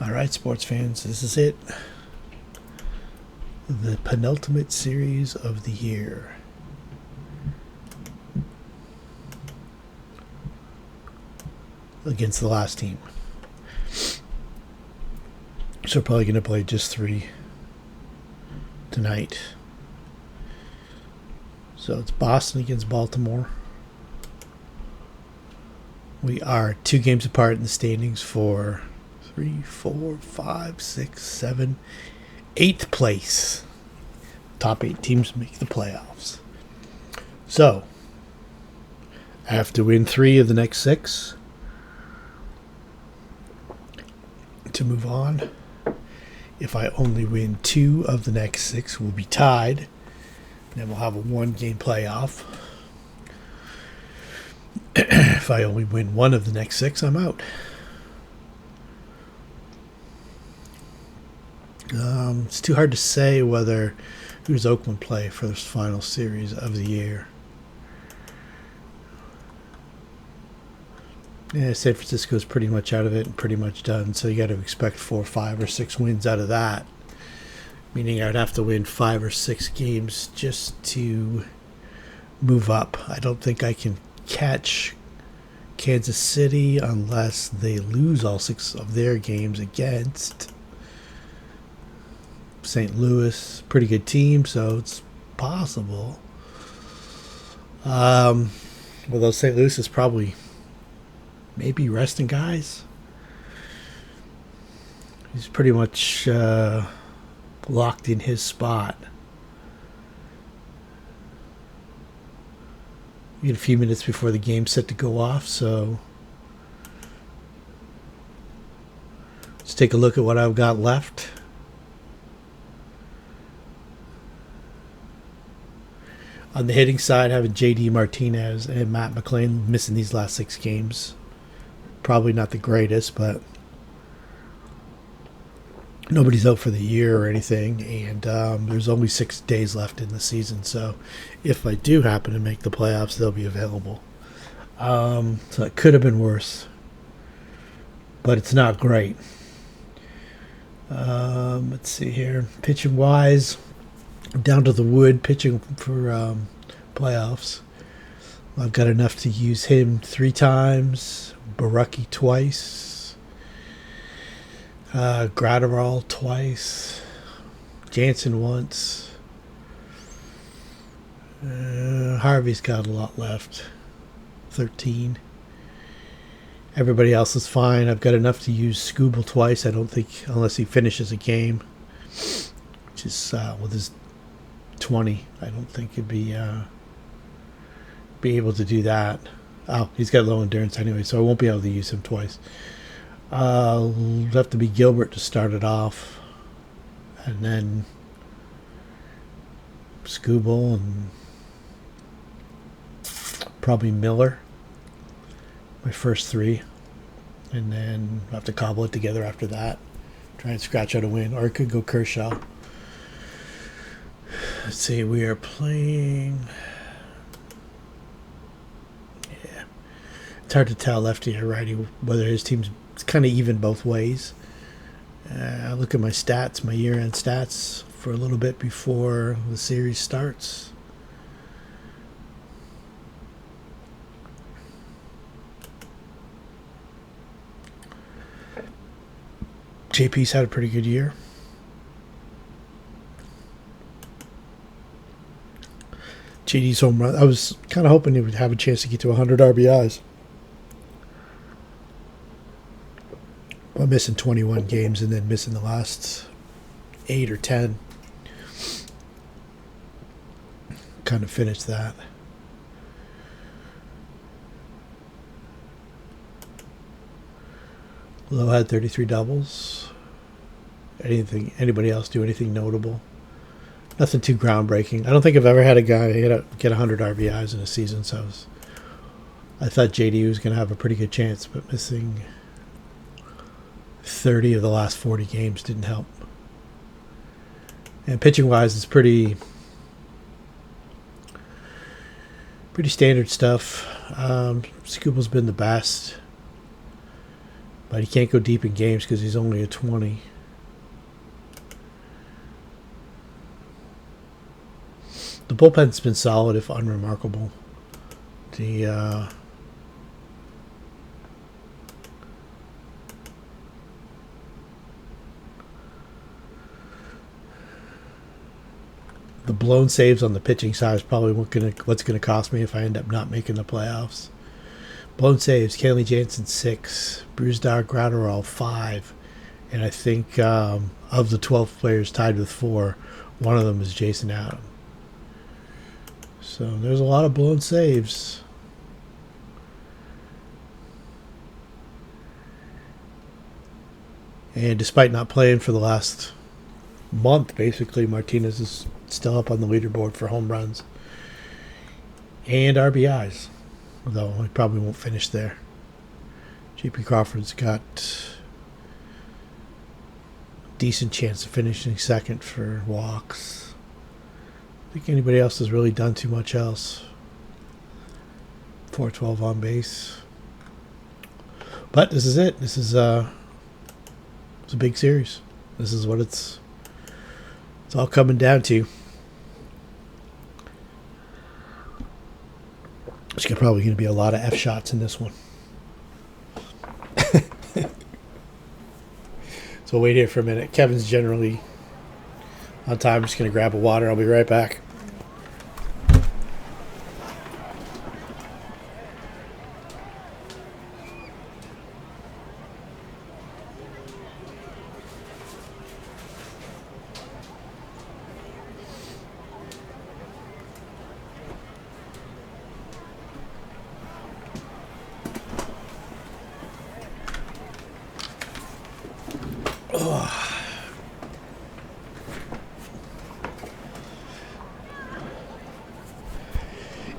All right, sports fans, this is it. The penultimate series of the year. Against the last team. So we're probably going to play just 3 tonight. So it's Boston against Baltimore. We are 2 games apart in the standings for 3, 4, 5, 6, 7, 8th place. Top 8 teams make the playoffs. So, I have to win 3 of the next 6 to move on. If I only win 2 of the next 6, we'll be tied. Then we'll have a 1-game playoff. If I only win 1 of the next 6, I'm out. It's too hard to say who does Oakland play for this final series of the year. Yeah, San Francisco's pretty much out of it and pretty much done, so you got to expect 4, 5, or 6 wins out of that. Meaning I would have to win 5 or 6 games just to move up. I don't think I can catch Kansas City unless they lose all 6 of their games against St. Louis. Pretty good team, so it's possible. Although St. Louis is probably maybe resting guys. He's pretty much locked in his spot. We get a few minutes before the game's set to go off, so let's take a look at what I've got left. On the hitting side, having J.D. Martinez and Matt McLean missing these last 6 games. Probably not the greatest, but nobody's out for the year or anything, and there's only 6 days left in the season, so if I do happen to make the playoffs, they'll be available. So it could have been worse, but it's not great. Let's see here. Pitching wise, down to the wood, pitching for playoffs. I've got enough to use him 3 times, Barucki twice, Gratterall twice, Jansen once. Harvey's got a lot left, 13. Everybody else is fine. I've got enough to use Scooble twice. I don't think, unless he finishes a game, which is with his 20. I don't think he'd be able to do that. Oh, he's got low endurance anyway, so I won't be able to use him twice. It'll have to be Gilbert to start it off, and then Scooble and probably Miller. My first 3, and then I'll have to cobble it together after that. Try and scratch out a win, or it could go Kershaw. Let's see, we are playing. Yeah, it's hard to tell lefty or righty whether his team's kind of even both ways. I look at my stats, my year-end stats, for a little bit before the series starts. JP's had a pretty good year. JD's home run. I was kind of hoping he would have a chance to get to 100 RBIs. By missing 21 games and then missing the last 8 or 10. Kind of finished that. Lowe had 33 doubles. Anybody else do anything notable? Nothing too groundbreaking. I don't think I've ever had a guy get 100 RBIs in a season, so I thought JD was going to have a pretty good chance, but missing 30 of the last 40 games didn't help. And pitching-wise, it's pretty standard stuff. Scooble's been the best. But he can't go deep in games because he's only a 20. The bullpen's been solid, if unremarkable. The blown saves on the pitching side is probably what's gonna cost me if I end up not making the playoffs. Blown saves: Kenley Jansen 6, Brusdar Gratterall 5, and I think of the 12 players tied with 4, one of them is Jason Adam. So there's a lot of blown saves. And despite not playing for the last month, basically, Martinez is still up on the leaderboard for home runs and RBIs, although he probably won't finish there. JP Crawford's got a decent chance of finishing second for walks. I think anybody else has really done too much else. 412 on base. But this is it. This is it's a big series. This is what it's all coming down to. There's probably going to be a lot of F shots in this one. So wait here for a minute. Kevin's generally on time. I'm just going to grab a water. I'll be right back.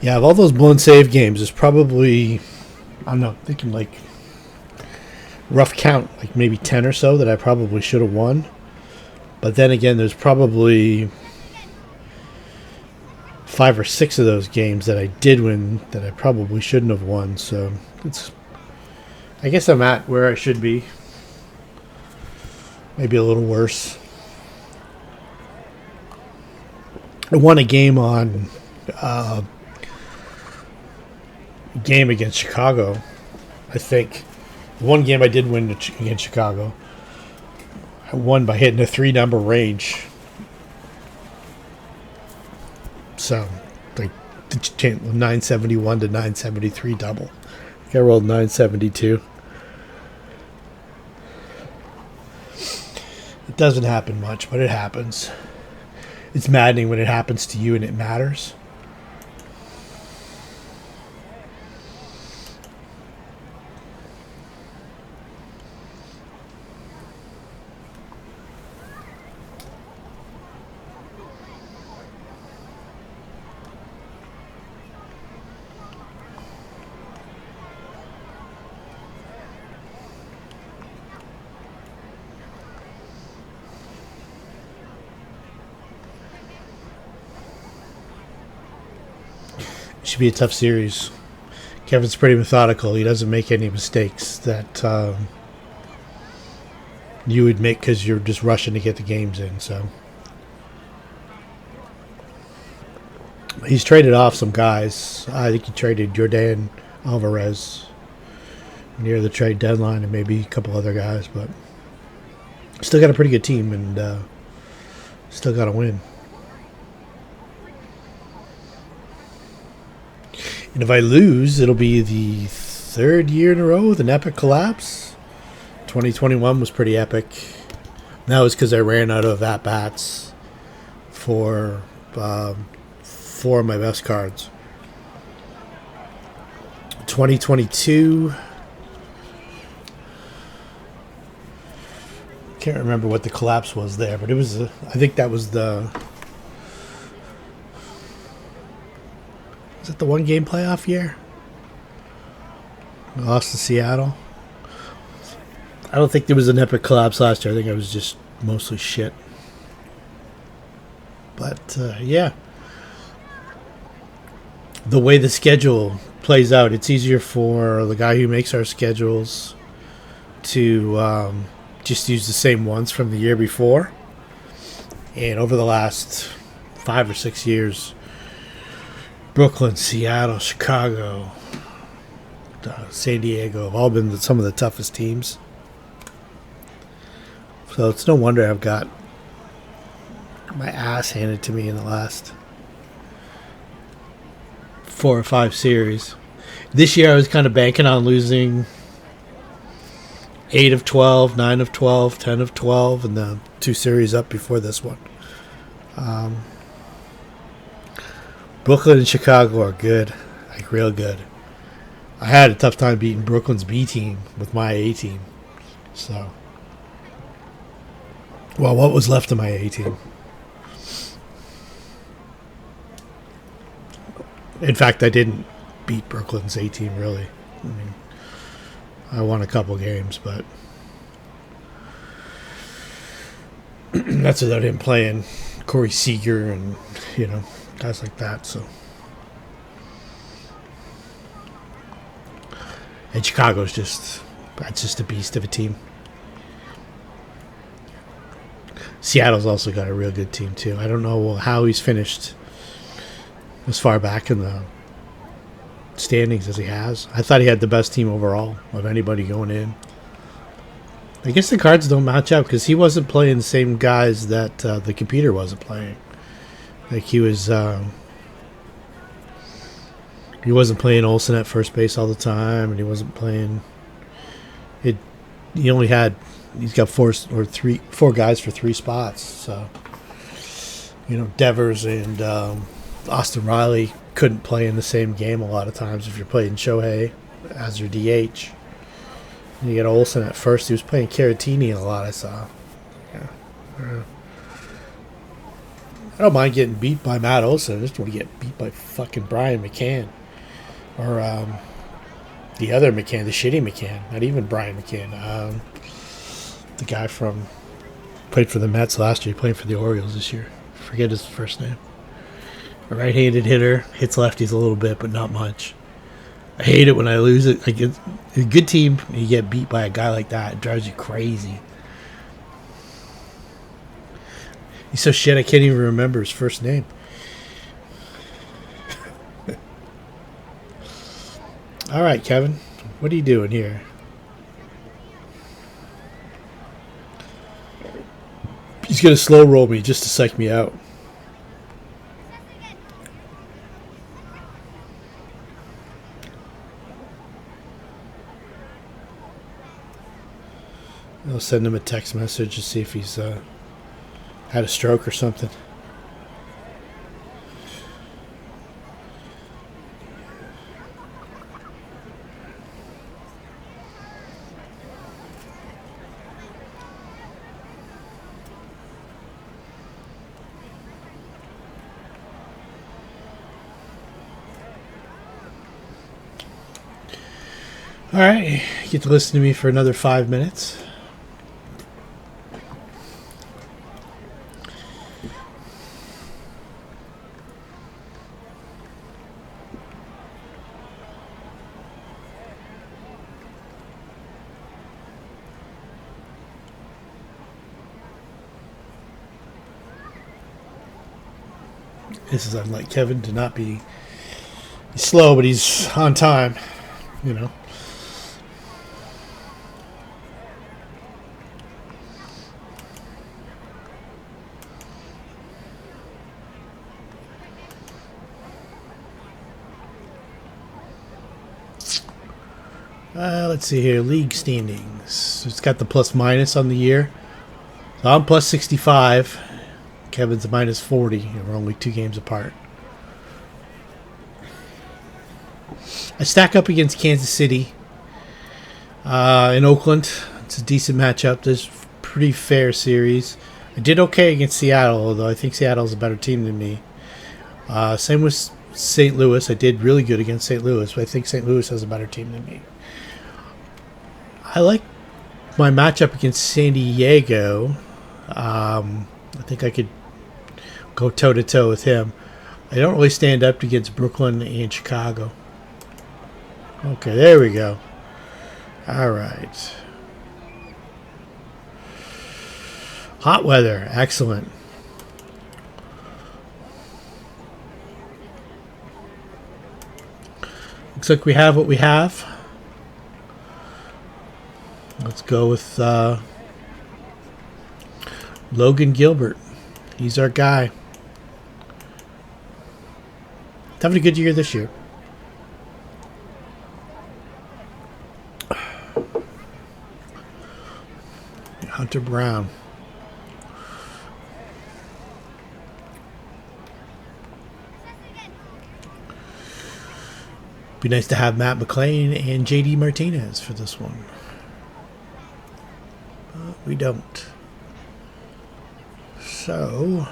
Yeah, of all those blown save games, there's probably, I don't know, thinking like rough count, like maybe 10 or so that I probably should have won. But then again, there's probably 5 or 6 of those games that I did win that I probably shouldn't have won. So I guess I'm at where I should be. Maybe a little worse. I won a game on game against Chicago, I think. One game I did win against Chicago. I won by hitting a 3-number range. So, like 971 to 973 double. I think I rolled 972. It doesn't happen much, but it happens. It's maddening when it happens to you and it matters. Should be a tough series. Kevin's pretty methodical. He doesn't make any mistakes that you would make because you're just rushing to get the games in. So he's traded off some guys. I think he traded Jordan Alvarez near the trade deadline and maybe a couple other guys, but still got a pretty good team and still got to win. And if I lose, it'll be the 3rd year in a row with an epic collapse. 2021 was pretty epic. That was because I ran out of at-bats for 4 of my best cards. 2022, can't remember what the collapse was there, but it was, I think that was the... Was it the 1-game playoff year? We lost to Seattle. I don't think there was an epic collapse last year. I think I was just mostly shit. But, yeah. The way the schedule plays out, it's easier for the guy who makes our schedules to just use the same ones from the year before. And over the last 5 or 6 years, Brooklyn, Seattle, Chicago, San Diego have all been some of the toughest teams. So it's no wonder I've got my ass handed to me in the last 4 or 5 series. This year I was kind of banking on losing 8 of 12, 9 of 12, 10 of 12, and the 2 series up before this one. Brooklyn and Chicago are good, like real good. I had a tough time beating Brooklyn's B team with my A team. So, well, what was left of my A team? In fact, I didn't beat Brooklyn's A team, really. I mean, I won a couple games, but that's without him playing Corey Seager and, guys like that. So, and Chicago's that's just a beast of a team. Seattle's also got a real good team too. I don't know how he's finished as far back in the standings as he has. I thought he had the best team overall of anybody going in. I guess the cards don't match up because he wasn't playing the same guys that the computer wasn't playing. Like he wasn't playing Olsen at first base all the time, and he wasn't playing it. He's got four guys for 3 spots. So Devers and Austin Riley couldn't play in the same game a lot of times if you're playing Shohei as your DH. And you got Olsen at first. He was playing Caratini a lot, I saw. Yeah. I don't mind getting beat by Matt Olsen. I just want to get beat by fucking Brian McCann. Or the other McCann, the shitty McCann. Not even Brian McCann. The guy played for the Mets last year, playing for the Orioles this year. Forget his first name. A right-handed hitter, hits lefties a little bit, but not much. I hate it when I lose it. Like it's a good team, and you get beat by a guy like that. It drives you crazy. He's so shit I can't even remember his first name. All right, Kevin. What are you doing here? He's going to slow roll me just to psych me out. I'll send him a text message to see if he's had a stroke or something. All right, you get to listen to me for another 5 minutes. This is unlike Kevin to not be slow, but he's on time, Let's see here. League standings. It's got the plus minus on the year. So I'm plus 65. Kevin's minus 40. And we're only 2 games apart. I stack up against Kansas City in Oakland. It's a decent matchup. There's a pretty fair series. I did okay against Seattle, although I think Seattle's a better team than me. Same with St. Louis. I did really good against St. Louis, but I think St. Louis has a better team than me. I like my matchup against San Diego. I think I could go toe-to-toe with him. I don't really stand up against Brooklyn and Chicago. Okay, there we go. All right. Hot weather. Excellent. Looks like we have what we have. Let's go with Logan Gilbert. He's our guy. Having a good year this year. Hunter Brown. Be nice to have Matt McClain and JD Martinez for this one. We don't. So...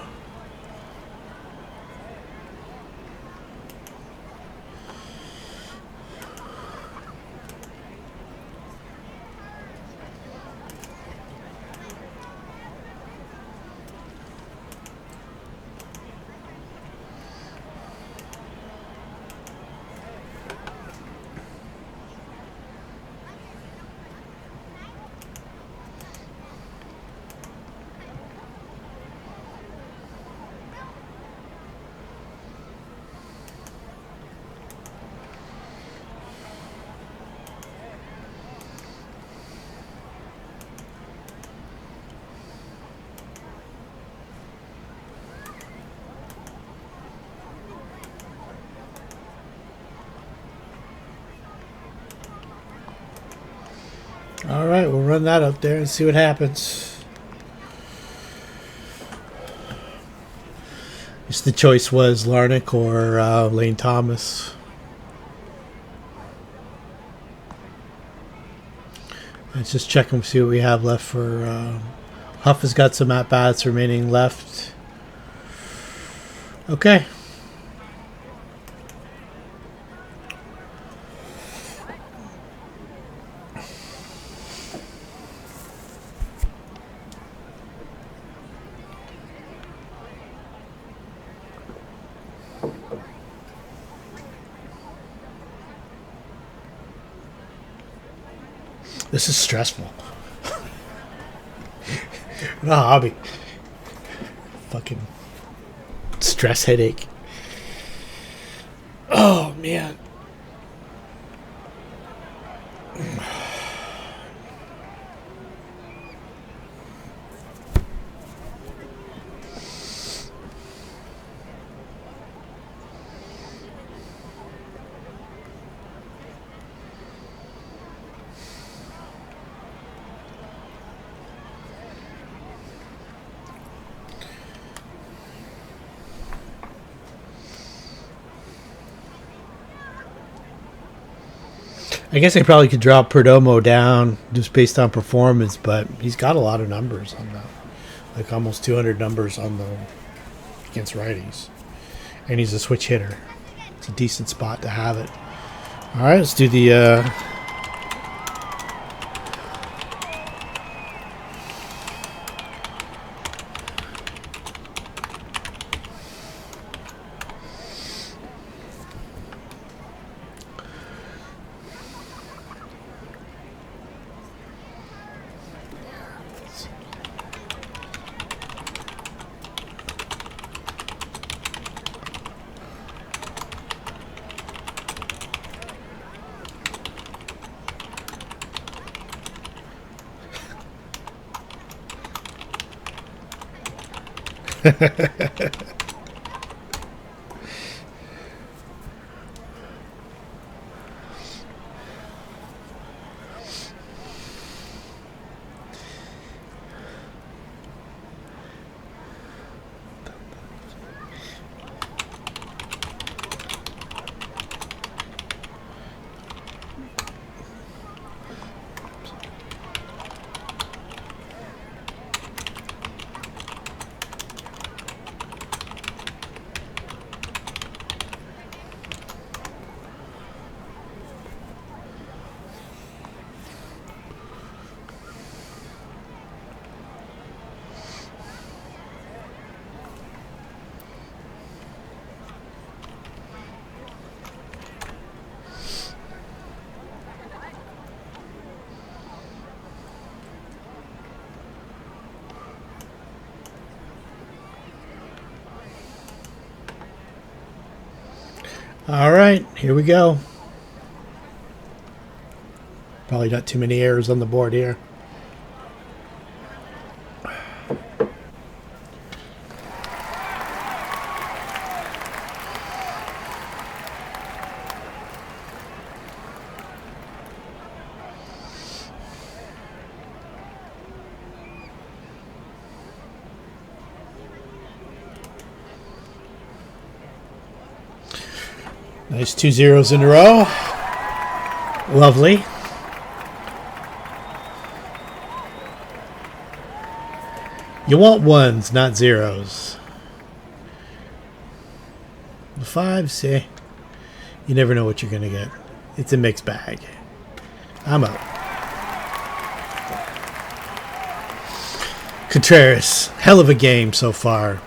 Alright, we'll run that up there and see what happens. Just the choice was Larnick or Lane Thomas. Let's just check and see what we have left for... Huff has got some at-bats remaining left. Okay. This is stressful. No hobby. Fucking stress headache. Oh, man. I guess I probably could drop Perdomo down just based on performance, but he's got a lot of numbers on that. Like almost 200 numbers on the against righties. And he's a switch hitter. It's a decent spot to have it. All right, let's do the... All right, here we go. Probably not too many errors on the board here. Nice 2 zeros in a row. Lovely. You want ones, not zeros. The fives, you never know what you're going to get. It's a mixed bag. I'm out. Contreras, hell of a game so far.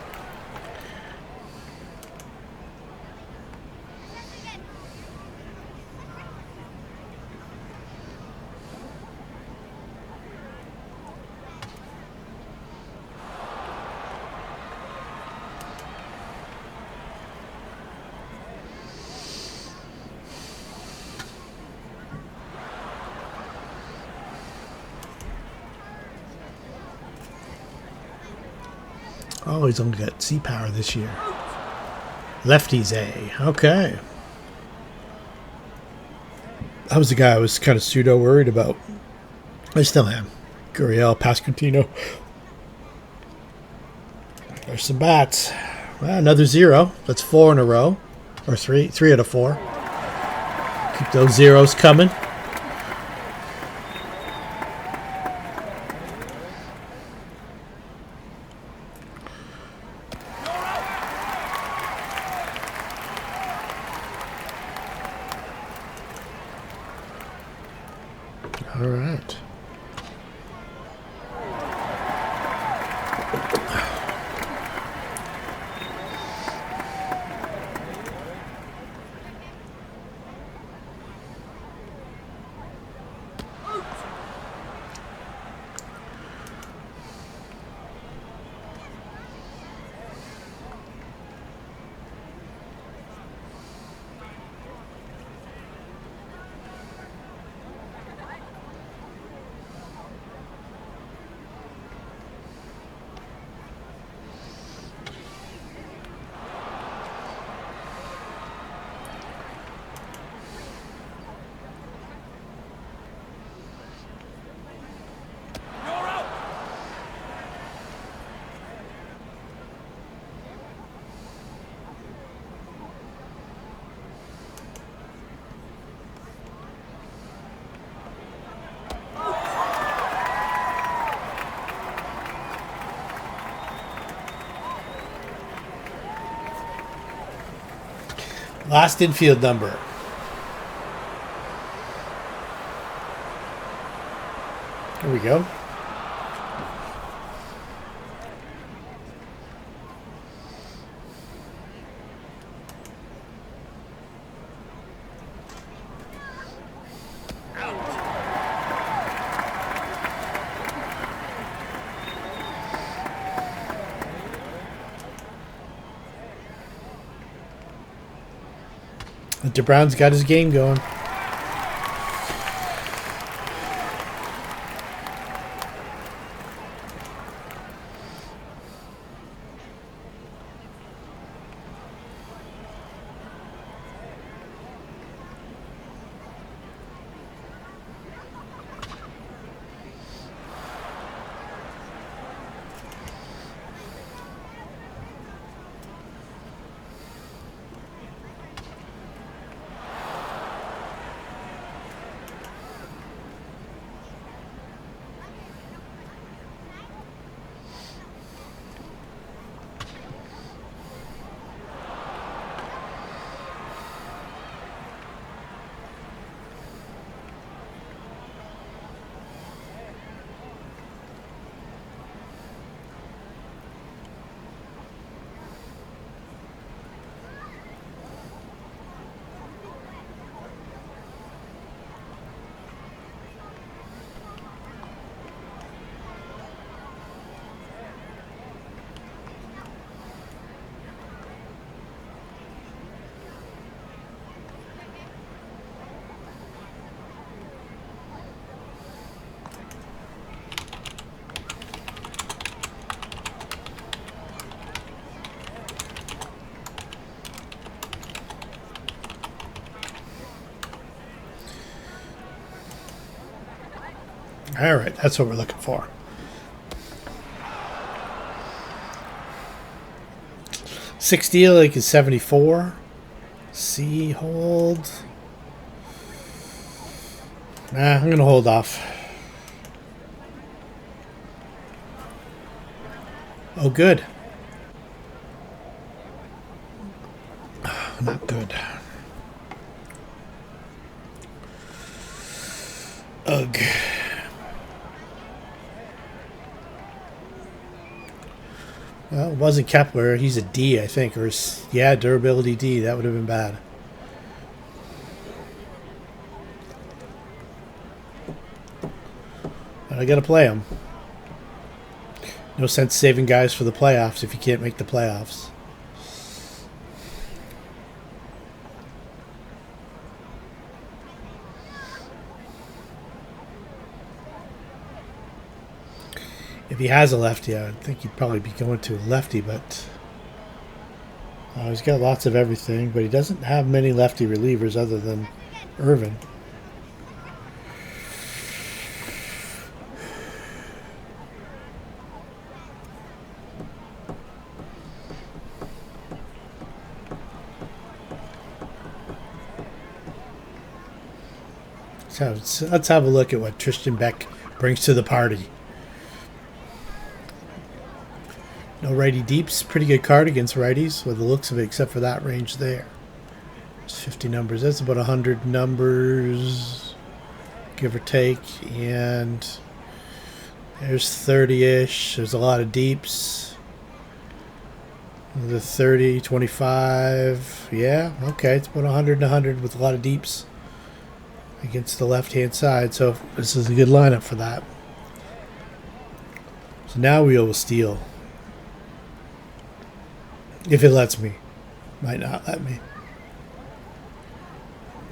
Oh, he's only got C power this year. Lefties A. Okay. That was the guy I was kind of pseudo worried about. I still am. Gurriel, Pasquantino. There's some bats. Well, another 0. That's 4 in a row. Or 3. 3 out of 4. Keep those zeros coming. All right. Last infield number. Here we go. Hunter Brown's got his game going. All right, that's what we're looking for. Six deal like is 74. C hold. Nah, I'm gonna hold off. Oh, good. Not good. Ugh. Well, it wasn't Kepler. He's a D, I think. Or, yeah, durability D. That would have been bad. But I got to play him. No sense saving guys for the playoffs if you can't make the playoffs. If he has a lefty, I would think he'd probably be going to a lefty, but he's got lots of everything, but he doesn't have many lefty relievers other than Irvin. So let's have a look at what Tristan Beck brings to the party. No righty deeps. Pretty good card against righties with the looks of it, except for that range there. It's 50 numbers. That's about 100 numbers, give or take. And there's 30-ish. There's a lot of deeps. The 30, 25. Yeah, okay. It's about 100 and 100 with a lot of deeps against the left-hand side. So this is a good lineup for that. So now we will steal. If it lets me. Might not let me.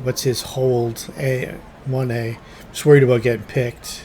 What's his hold? A 1A. Just worried about getting picked.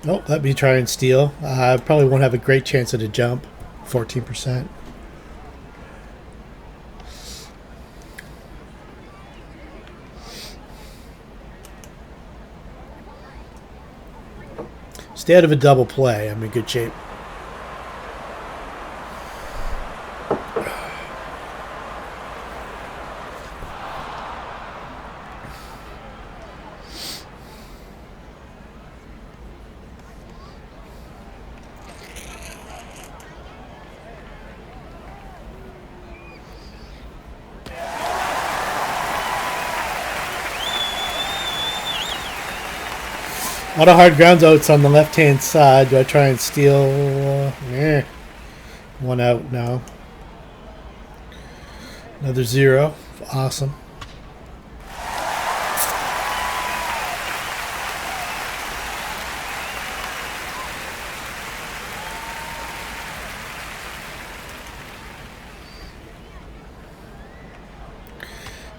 Oh, let me try and steal. I probably won't have a great chance at a jump. 14%. Stay out of a double play. I'm in good shape. A lot of hard ground outs on the left-hand side. Do I try and steal? One out now. Another 0. Awesome.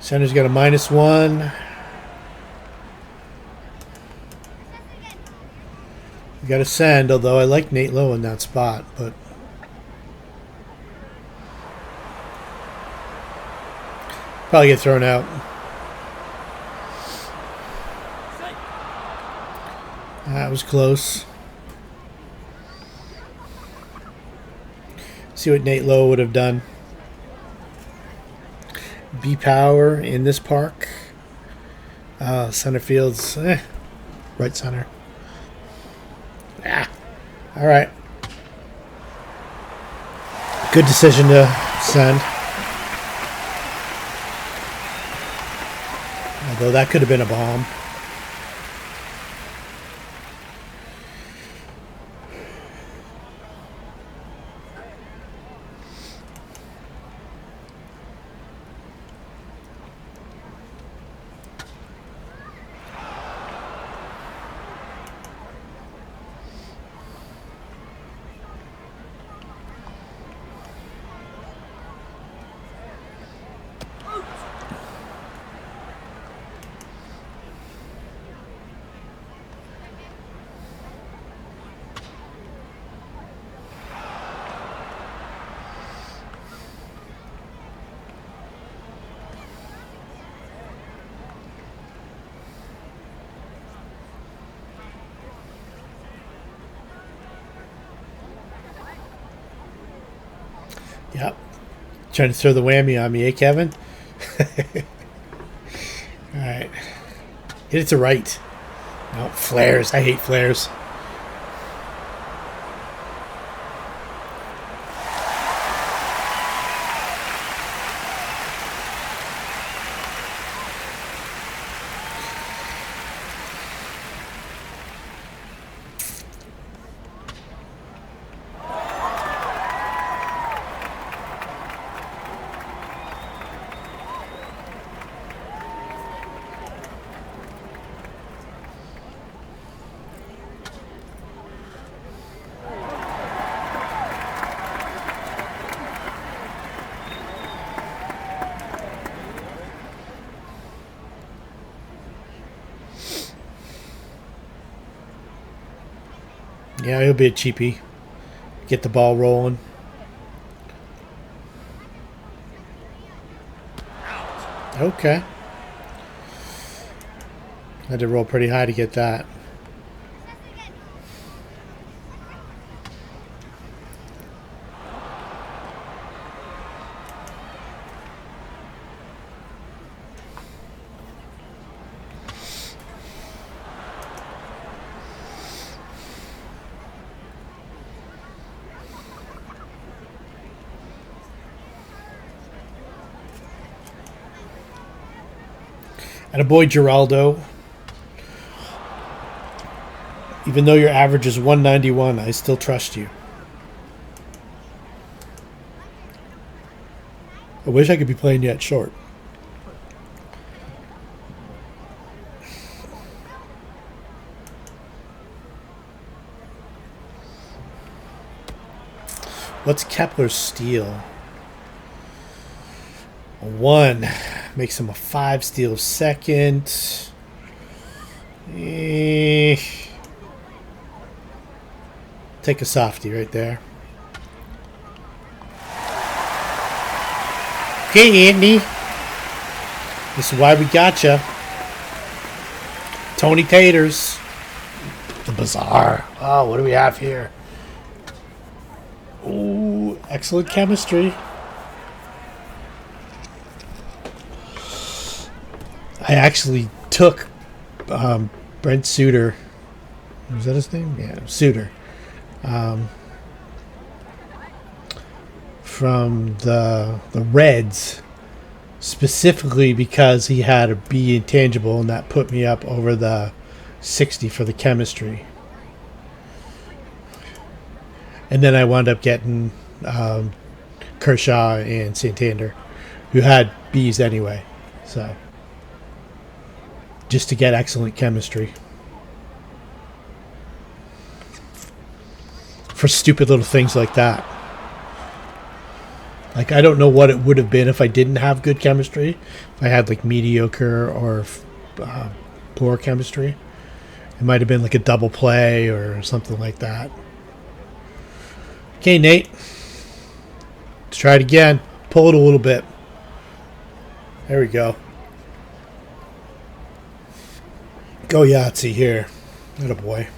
Center's got a -1. Got to send, although I like Nate Lowe in that spot, but probably get thrown out. That was close. See what Nate Lowe would have done. B power in this park. Center field's right center. All right. Good decision to send. Although that could have been a bomb. Yep. Trying to throw the whammy on me, eh, Kevin? All right. Hit it to right. No, flares. I hate flares. Yeah, he'll be a cheapie. Get the ball rolling. Okay. Had to roll pretty high to get that. And a boy, Geraldo. Even though your average is 191, I still trust you. I wish I could be playing yet short. What's Kepler's steal? A 1 makes him a 5 steal second. Take a softie right there. Okay, Andy. This is why we gotcha. Tony Taters. The Bazaar. Oh, what do we have here? Ooh, excellent chemistry. I actually took Brent Suter. Was that his name? Yeah, Suter. From the Reds, specifically because he had a B intangible, and that put me up over the 60 for the chemistry. And then I wound up getting Kershaw and Santander, who had Bs anyway. So, just to get excellent chemistry. For stupid little things like that. Like, I don't know what it would have been if I didn't have good chemistry. If I had, like, mediocre or poor chemistry. It might have been, like, a double play or something like that. Okay, Nate. Let's try it again. Pull it a little bit. There we go. Go Yahtzee here. Atta boy.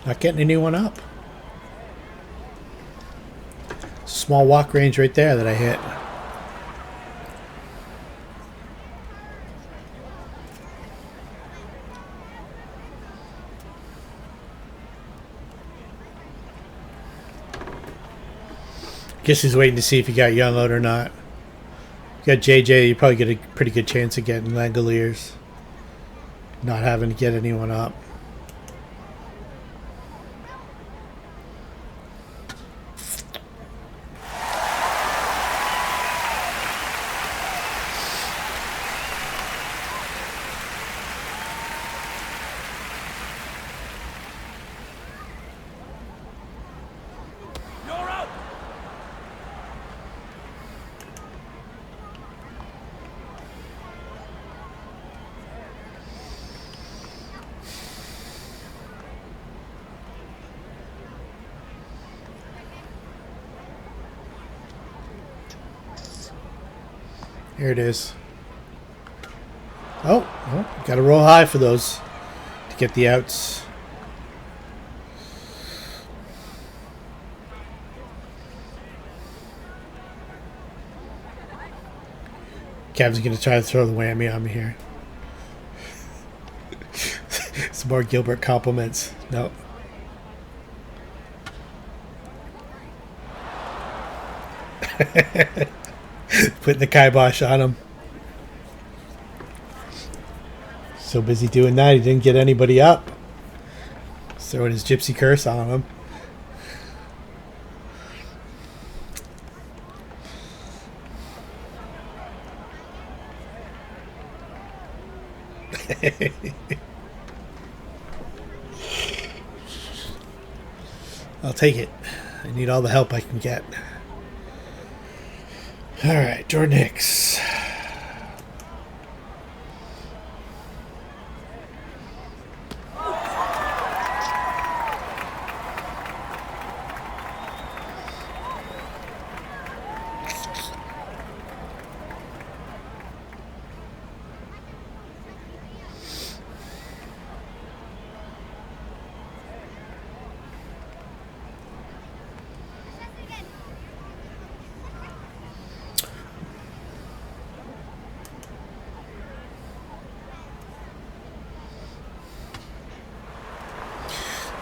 Not getting anyone up. Small walk range right there that I hit. Guess he's waiting to see if he got Young out or not. If you got JJ, you probably get a pretty good chance of getting Langoliers. Not having to get anyone up. Here it is. Oh, got to roll high for those to get the outs. Kevin's going to try to throw the whammy on me here. Some more Gilbert compliments. No. Putting the kibosh on him. So busy doing that, he didn't get anybody up. He's throwing his gypsy curse on him. I'll take it. I need all the help I can get. All right, Jordan Hicks.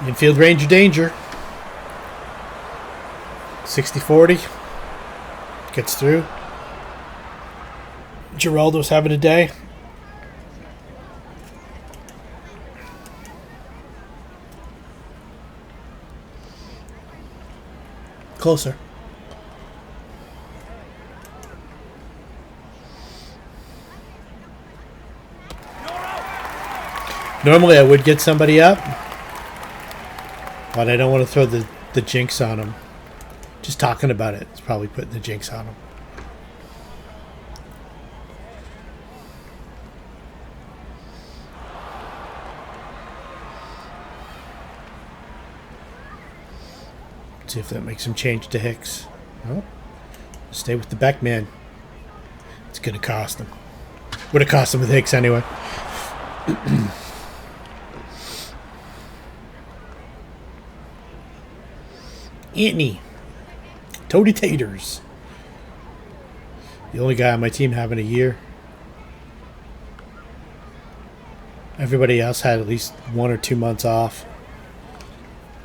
Infield Ranger danger. 60-40. Gets through. Geraldo's having a day. Closer. Normally I would get somebody up, but I don't want to throw the jinx on him. Just talking about it is probably putting the jinx on him. See if that makes him change to Hicks. No. Stay with the Beckman. It's going to cost him. Would have cost him with Hicks anyway. Anthony. Toady Taters. The only guy on my team having a year. Everybody else had at least 1 or 2 months off.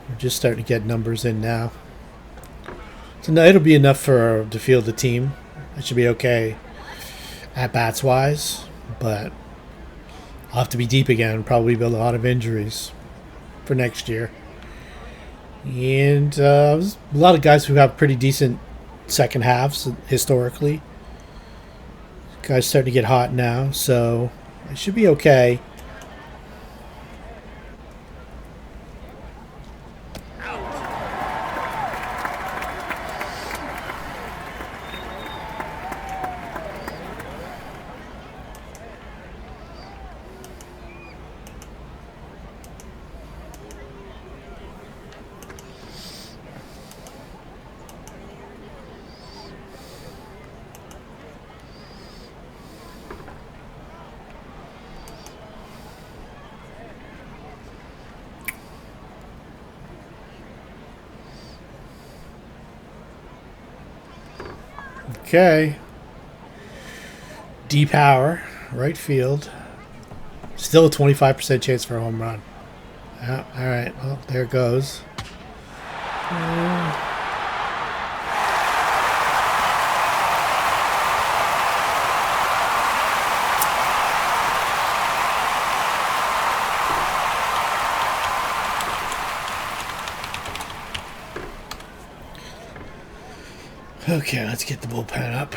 We're just starting to get numbers in now. So now it'll be enough to field the team. It should be okay at bats wise, but I'll have to be deep again. Probably build a lot of injuries for next year. And there's a lot of guys who have pretty decent second halves historically. Guys starting to get hot now, so it should be okay. Okay. D-Power, right field. Still a 25% chance for a home run. Yeah, all right. Well, there it goes. Okay, let's get the bullpen up.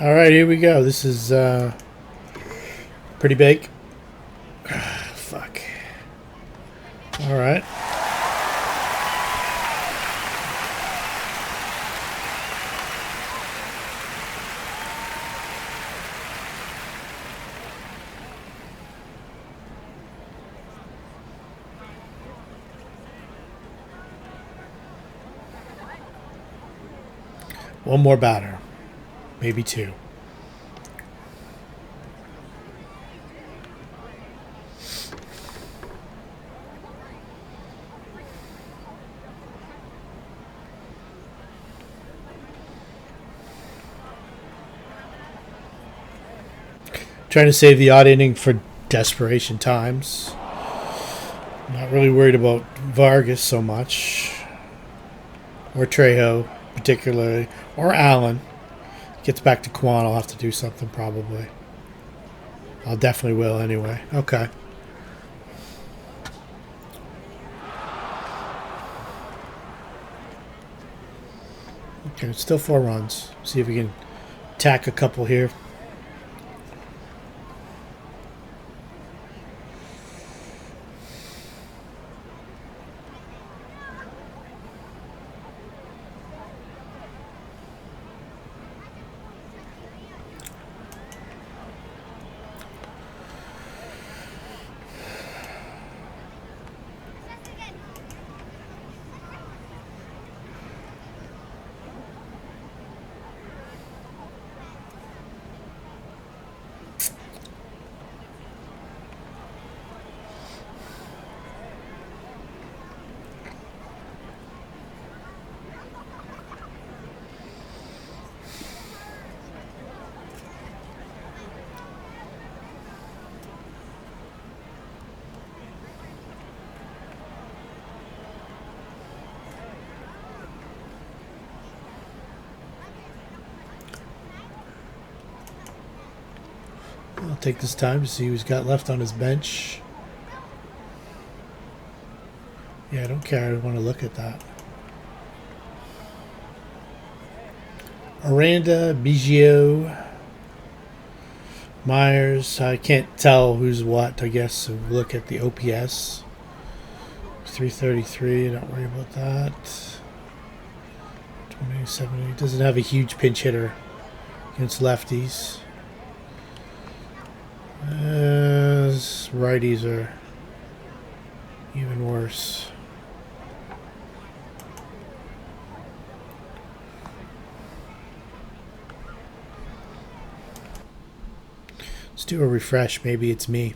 All right, here we go. This is pretty big. Fuck. All right. One more batter. Maybe two. Trying to save the odd inning for desperation times. Not really worried about Vargas so much. Or Trejo, particularly. Or Allen. Gets back to Quan, I'll have to do something probably. I'll definitely will anyway. Okay. Okay, still 4 runs. See if we can tack a couple here. I'll take this time to see who's got left on his bench. Yeah, I don't care. I don't want to look at that. Aranda, Biggio, Myers. I can't tell who's what, I guess. So look at the OPS. 333. Don't worry about that. 2070. Doesn't have a huge pinch hitter against lefties. Righties are even worse. Let's do a refresh. Maybe it's me.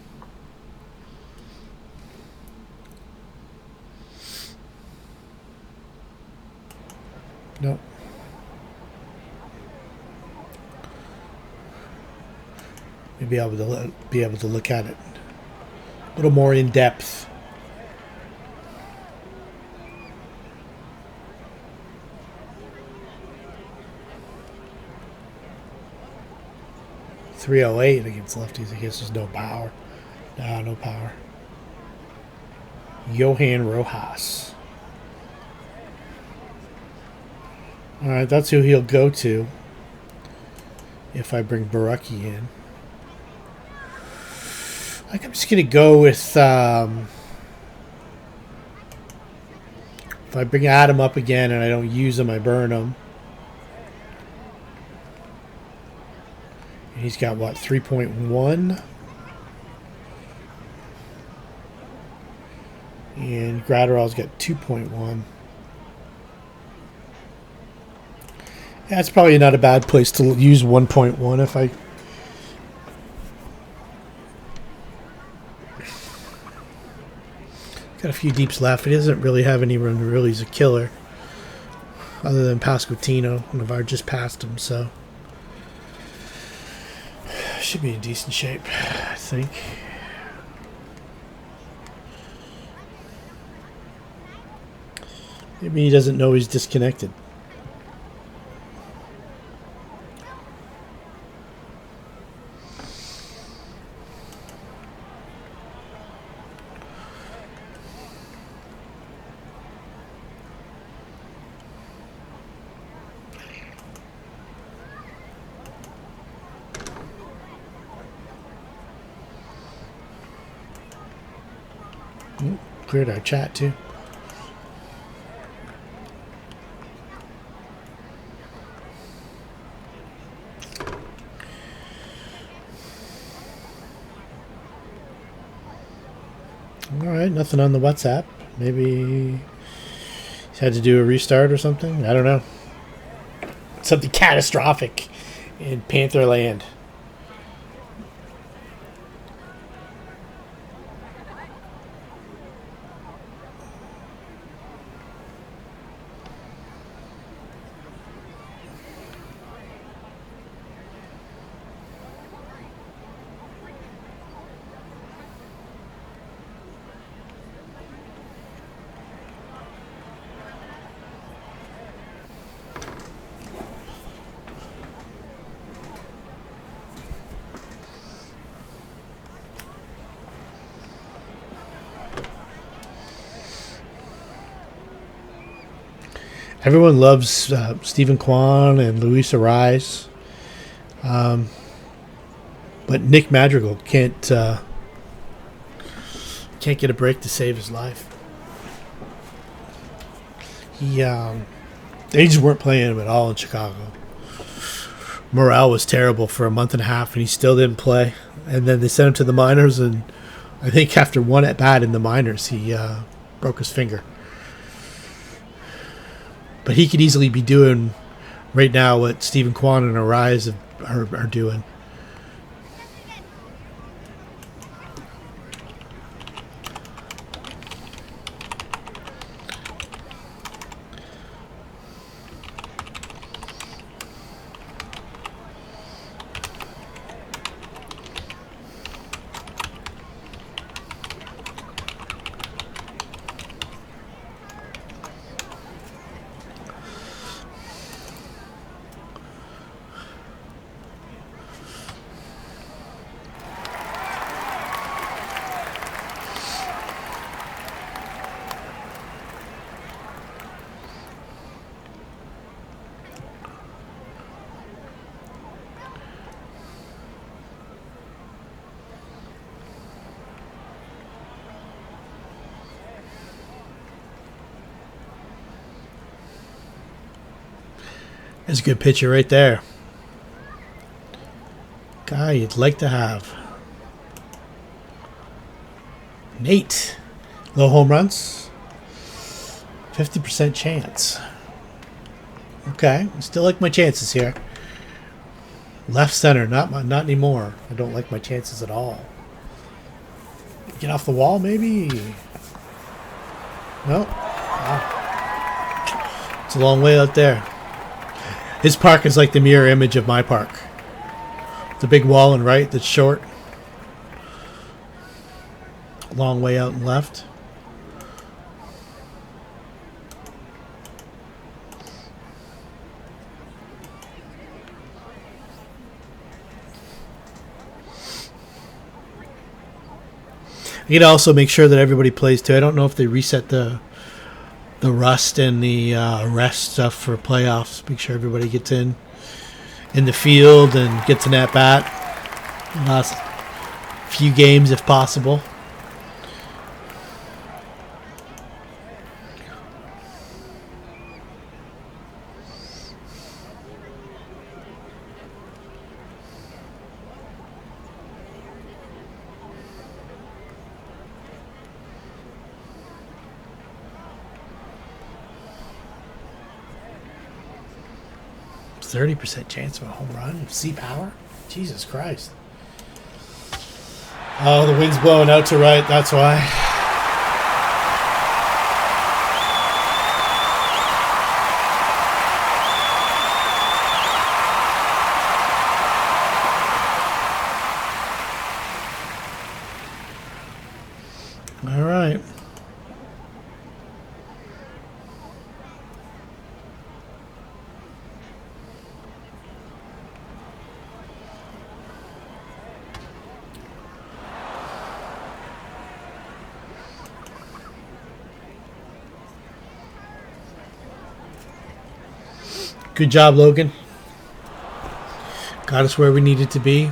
Nope. Maybe I'll be able to look at it a little more in depth. .308 against lefties. I guess there's no power. No power. Johan Rojas. All right, that's who he'll go to if I bring Baraki in. I think I'm just going to go with... if I bring Adam up again and I don't use him, I burn him. And he's got, what, 3.1? And Gratterall's got 2.1. That's probably not a bad place to use 1.1 if I... Got a few deeps left. He doesn't really have anyone who really is a killer. Other than Pasquantino. And I've just passed him, so... Should be in decent shape, I think. Maybe he doesn't know he's disconnected. Cleared our chat too. Alright, nothing on the WhatsApp. Maybe he's had to do a restart or something. I don't know. Something catastrophic in Panther land. Everyone loves Stephen Kwan and Luis Arise, but Nick Madrigal can't get a break to save his life. They just weren't playing him at all in Chicago. Morale was terrible for a month and a half, and he still didn't play. And then they sent him to the minors, and I think after one at bat in the minors, he broke his finger. But he could easily be doing right now what Stephen Kwan and Arise are doing. That's a good picture right there. Guy you'd like to have. Nate. Low home runs. 50% chance. Okay. I still like my chances here. Left center. Not anymore. I don't like my chances at all. Get off the wall, maybe? No. Wow. It's a long way out there. His park is like the mirror image of my park. The big wall and right that's short. Long way out and left. You gotta also make sure that everybody plays too. I don't know if they reset the rust and the rest stuff for playoffs. Make sure everybody gets in the field and gets an at bat. Last few games if possible. %30 chance of a home run. Sea power? Jesus Christ. Oh, the wind's blowing out to right. That's why. All right. Good job, Logan. Got us where we needed to be.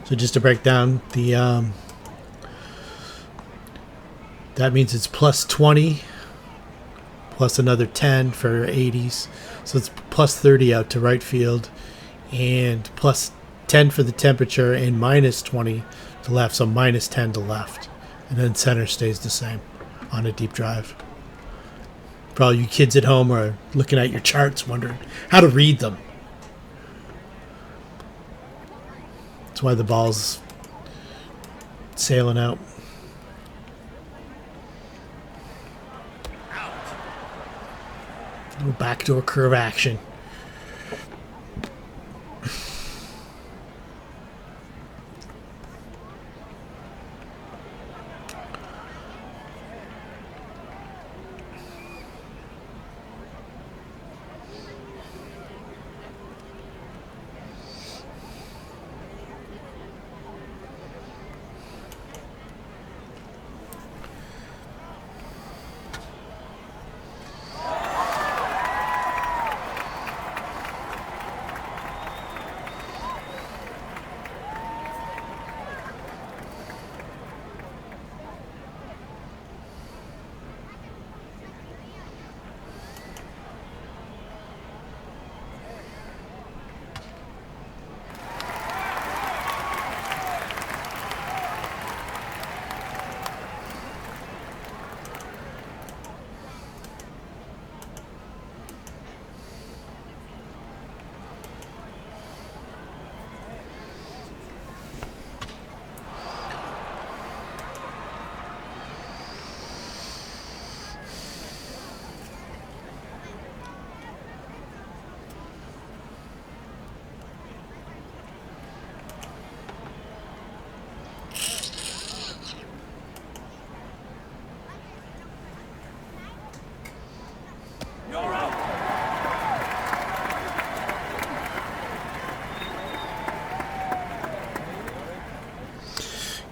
So just to break down the that means it's plus 20 plus another 10 for 80s, so it's plus 30 out to right field, and plus 10 for the temperature, and minus 20 to left, so minus 10 to left, and then center stays the same on a deep drive. For all you kids at home are looking at your charts wondering how to read them. That's why the ball's sailing out. Little backdoor curve action.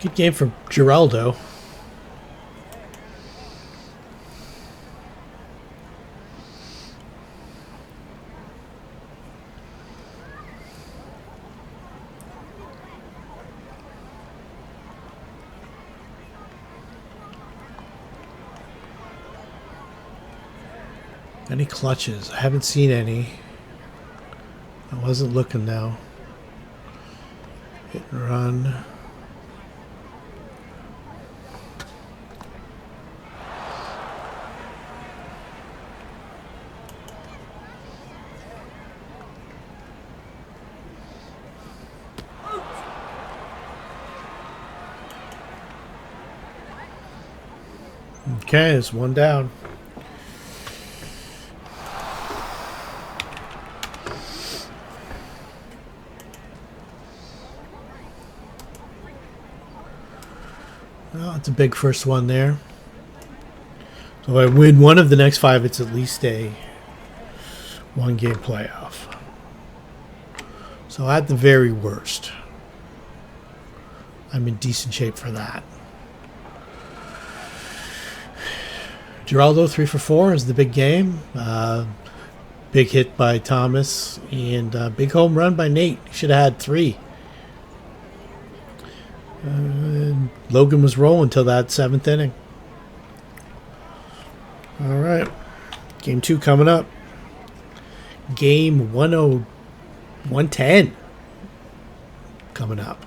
Good game from Geraldo. Any clutches? I haven't seen any. I wasn't looking now. Hit and run. Okay, it's one down. Well, it's a big first one there. So if I win one of the next 5, it's at least a one-game playoff. So at the very worst, I'm in decent shape for that. Geraldo 3 for 4 is the big game. Big hit by Thomas and big home run by Nate. Should have had 3. Logan was rolling until that 7th inning. All right, game 2 coming up. Game 110 coming up.